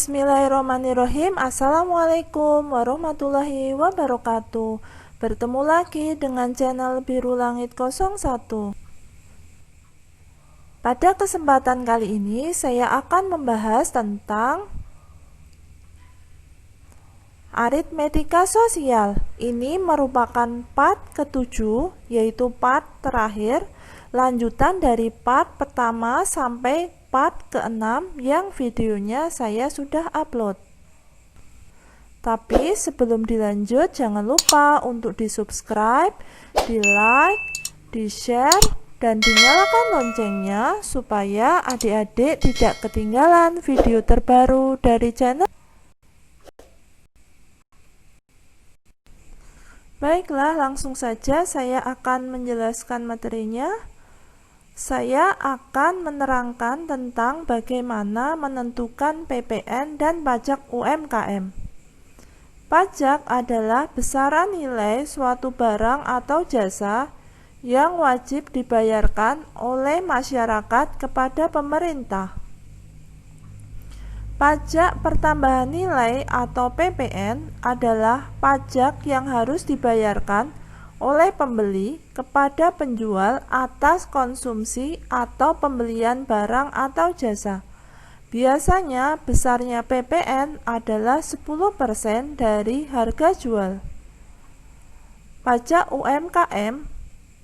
Bismillahirrahmanirrahim. Assalamualaikum warahmatullahi wabarakatuh. Bertemu lagi dengan channel Biru Langit 01. Pada kesempatan kali ini saya akan membahas tentang aritmetika sosial. Ini merupakan part ke-7, yaitu part terakhir, lanjutan dari part pertama sampai part ke-6 yang videonya saya sudah upload. Tapi sebelum dilanjut, jangan lupa untuk di subscribe, di like, di share, dan dinyalakan loncengnya supaya adik-adik tidak ketinggalan video terbaru dari channel. Baiklah, langsung saja saya akan menjelaskan materinya. Saya akan menerangkan tentang bagaimana menentukan PPN dan pajak UMKM. Pajak adalah besaran nilai suatu barang atau jasa yang wajib dibayarkan oleh masyarakat kepada pemerintah. Pajak pertambahan nilai atau PPN adalah pajak yang harus dibayarkan oleh pembeli kepada penjual atas konsumsi atau pembelian barang atau jasa. Biasanya besarnya PPN adalah 10% dari harga jual. Pajak UMKM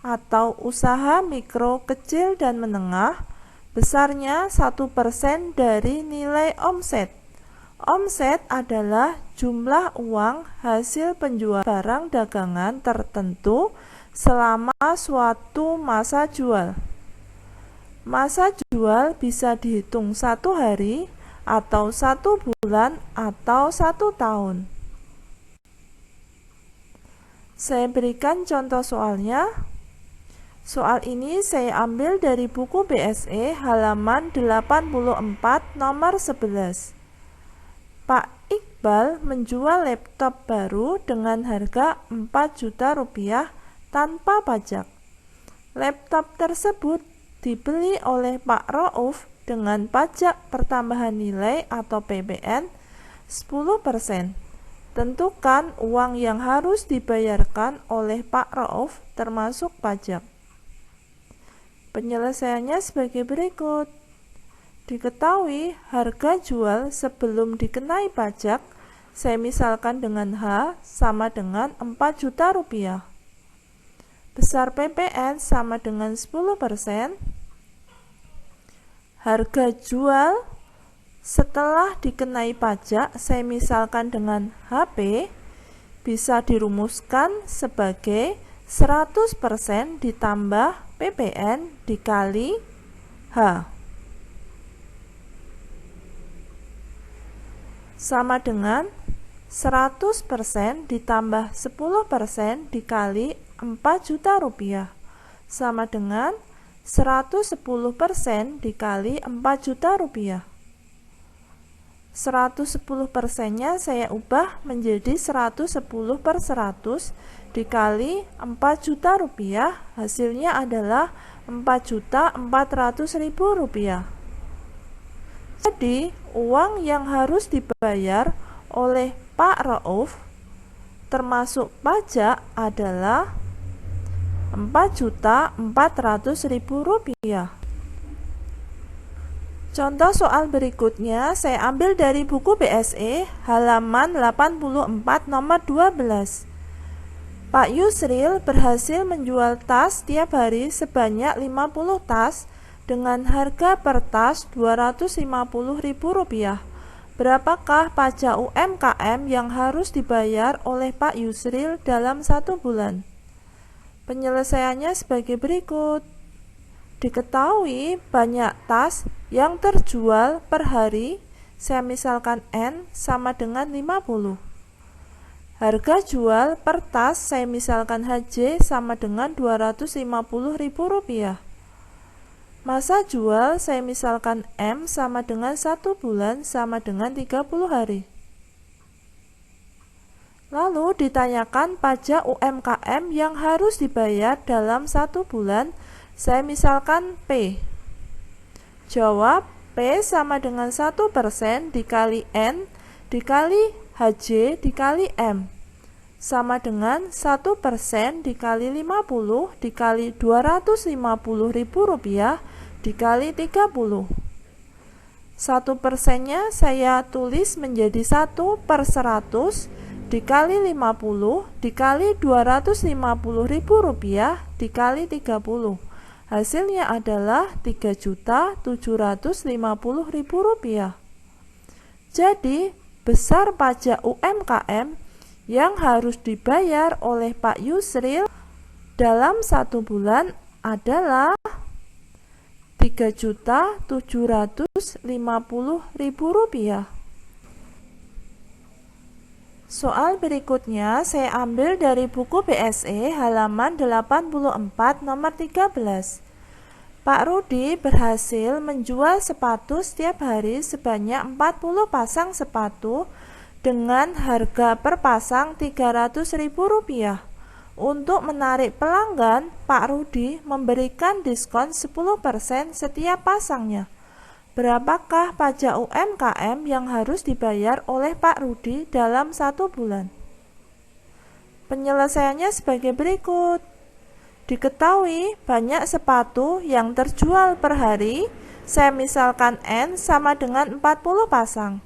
atau usaha mikro, kecil, dan menengah besarnya 1% dari nilai omset. Omset adalah jumlah uang hasil penjualan barang dagangan tertentu selama suatu masa jual. Masa jual bisa dihitung 1 hari, atau 1 bulan, atau 1 tahun. Saya berikan contoh soalnya. Soal ini saya ambil dari buku BSE halaman 84 nomor 11. Pak Iqbal menjual laptop baru dengan harga 4 juta rupiah tanpa pajak. Laptop tersebut dibeli oleh Pak Rauf dengan pajak pertambahan nilai atau PPN 10%. Tentukan uang yang harus dibayarkan oleh Pak Rauf termasuk pajak. Penyelesaiannya sebagai berikut. Diketahui harga jual sebelum dikenai pajak, saya misalkan dengan H sama dengan 4 juta rupiah. Besar PPN sama dengan 10%. Harga jual setelah dikenai pajak, saya misalkan dengan HP, bisa dirumuskan sebagai 100% ditambah PPN dikali H. Sama dengan 100% ditambah 10% dikali 4 juta rupiah sama dengan 110% dikali 4 juta rupiah. 110%-nya saya ubah menjadi 110/100 dikali 4 juta rupiah, hasilnya adalah 4.400.000 rupiah. Jadi, uang yang harus dibayar oleh Pak Rauf termasuk pajak adalah 4.400.000 rupiah. Contoh soal berikutnya saya ambil dari buku BSE halaman 84 nomor 12. Pak Yusril berhasil menjual tas tiap hari sebanyak 50 tas dengan harga per tas Rp250.000. Berapakah pajak UMKM yang harus dibayar oleh Pak Yusril dalam 1 bulan? Penyelesaiannya sebagai berikut. Diketahui banyak tas yang terjual per hari, saya misalkan N sama dengan 50. Harga jual per tas saya misalkan HJ sama dengan Rp250.000. Masa jual saya misalkan M sama dengan 1 bulan sama dengan 30 hari. Lalu ditanyakan pajak UMKM yang harus dibayar dalam 1 bulan, saya misalkan P. Jawab P sama dengan 1% dikali N dikali HJ dikali M sama dengan 1% dikali 50 dikali Rp250.000 dikali 30. 1%-nya saya tulis menjadi 1/100 dikali 50 dikali Rp250.000 dikali 30. Hasilnya adalah Rp3.750.000. Jadi, besar pajak UMKM yang harus dibayar oleh Pak Yusril dalam 1 bulan adalah Rp3.750.000. Soal berikutnya saya ambil dari buku BSE halaman 84 nomor 13. Pak Rudi berhasil menjual sepatu setiap hari sebanyak 40 pasang sepatu dengan harga per pasang Rp300.000. Untuk menarik pelanggan, Pak Rudi memberikan diskon 10% setiap pasangnya. Berapakah pajak UMKM yang harus dibayar oleh Pak Rudi dalam 1 bulan? Penyelesaiannya sebagai berikut. Diketahui banyak sepatu yang terjual per hari, saya misalkan N sama dengan 40 pasang.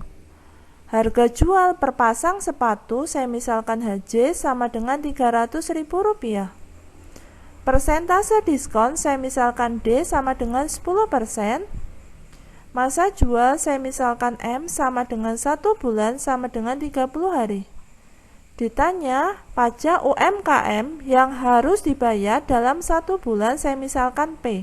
Harga jual per pasang sepatu, saya misalkan HJ sama dengan Rp300.000. Persentase diskon, saya misalkan D sama dengan 10%. Masa jual, saya misalkan M sama dengan 1 bulan sama dengan 30 hari. Ditanya, pajak UMKM yang harus dibayar dalam 1 bulan, saya misalkan P.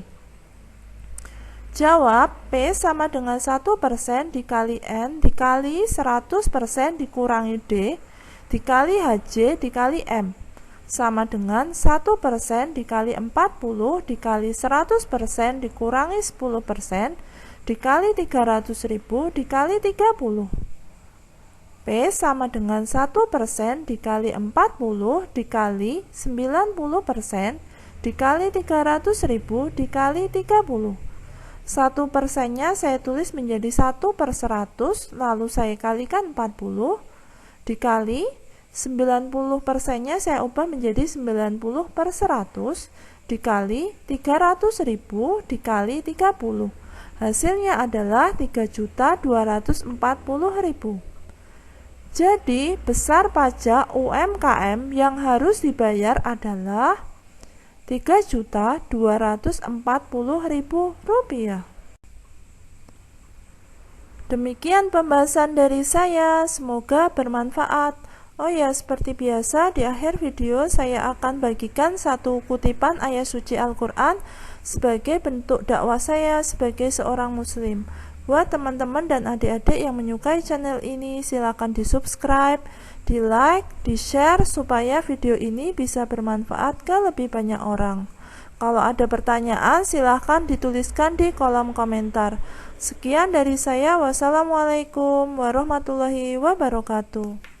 Jawab, P sama dengan 1% dikali N dikali 100% dikurangi D dikali HJ dikali M sama dengan 1% dikali 40 dikali 100% dikurangi 10% dikali 300.000 dikali 30. P sama dengan 1% dikali 40 dikali 90% dikali 300.000 dikali 30. 1%-nya saya tulis menjadi 1/100, lalu saya kalikan 40 dikali 90%-nya saya ubah menjadi 90/100 dikali 300.000 dikali 30. Hasilnya adalah Rp3.240.000. Jadi, besar pajak UMKM yang harus dibayar adalah Rp3.240.000. Demikian pembahasan dari saya, semoga bermanfaat. Oh ya, seperti biasa di akhir video saya akan bagikan satu kutipan ayat suci Al-Quran sebagai bentuk dakwah saya sebagai seorang muslim. Buat teman-teman dan adik-adik yang menyukai channel ini, silakan di subscribe, di like, di share supaya video ini bisa bermanfaat ke lebih banyak orang. Kalau ada pertanyaan silahkan dituliskan di kolom komentar. Sekian dari saya, wassalamualaikum warahmatullahi wabarakatuh.